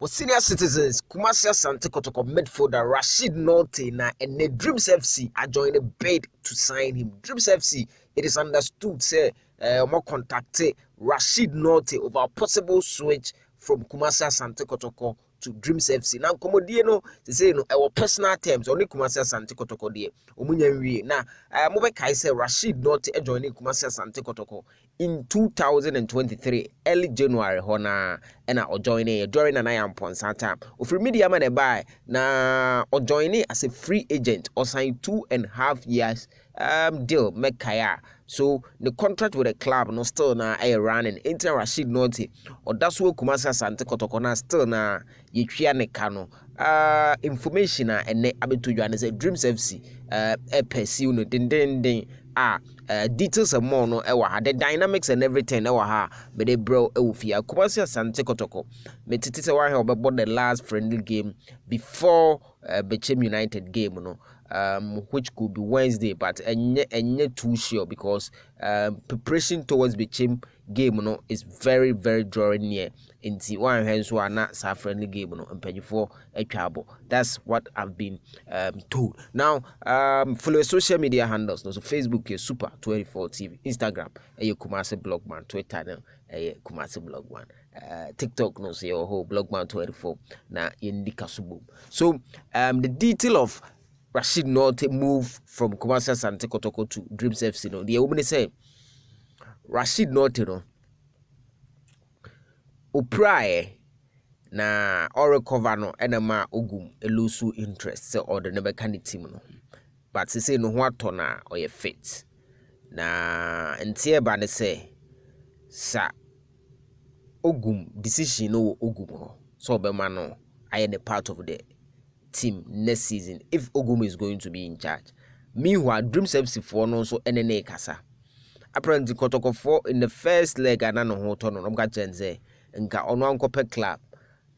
For senior citizens, Kumasi Asante Kotoko midfielder Rashid Nortey and the Dreams FC are joining a bid to sign him. Dreams FC, it is understood, say, more contacted Rashid Nortey over a possible switch from Kumasi Asante Kotoko to Dreams FC. Now, Komodieno, they say, our personal terms, only Kumasi Asante Kotoko, dear. Omunyanwi. Now, Mobekai say Rashid Nortey joining Kumasi Asante Kotoko in 2023, early January, Hona, and I joining during an iron point time. Of media man buy na or joining as a free agent or sign 2.5 years deal make kaya. So the contract with the club no still na running inter Rashid Nortey or that's what Kumasi Asante Kotoko na still na yetwia ne kano information and abeto you say Dreams FC pursue no den details and more no the dynamics and everything but they bro Kumasi Asante Kotoko me titi say why about the last friendly game before Bechem United game no which could be Wednesday, but and too sure because preparation towards Bechem game no is very drawing near. Into one hands who are not so friendly game no and pay for a trouble. That's what I've been told. Now follow social media handles. No, so Facebook is Super 24 TV, Instagram Kumasi Blogman, Twitter Kumasi Blogman, TikTok no say your whole Blogman 24 na indika subu. So the detail of Rashid Nortey move from Kumasi Asante Kotoko to Dreams FC no the woman say Rashid Nortey no oprai na or recover no enema ogum elusu interest say or the never can team no but say no ho atona or ye fit na entie ba ne say sa ogum decision no ogum ho so obema no I am a part of the team next season if Ogum is going to be in charge. Meanwhile, Dreams FC for no so NNA kasa. Apparently Kotoko 4 in the first leg and no hoton on Omga Jenze nka ono ankope club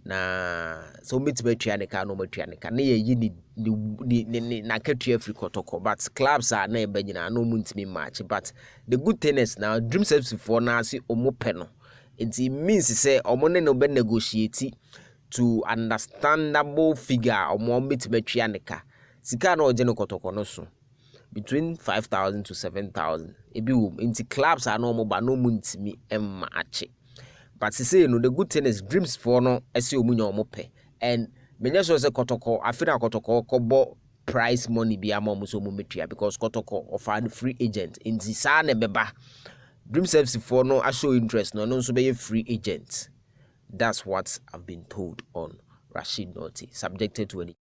na so mitbetua ne ka no matua ne ka na ye ni na katua free Kotoko but clubs are na eba nyina no muntimi match but the good thing is now Dreams FC for na si omope no it means say omo ne no be negotiate to understandable figure or more mitbetrianica. Sika no jeno Kotoko no so between 5,000 to 7,000. Ebi wom inti clubs are normal but no muntimi match. But say no the good thing is Dreams for no esi omunya omope and menya so say Kotoko afina Kotoko kobo price money bi ama so mumetua because Kotoko offer the free agent inti sa na beba Dreams FC for no a show interest no so be free agent. That's what I've been told on Rashid Nortey, subjected to any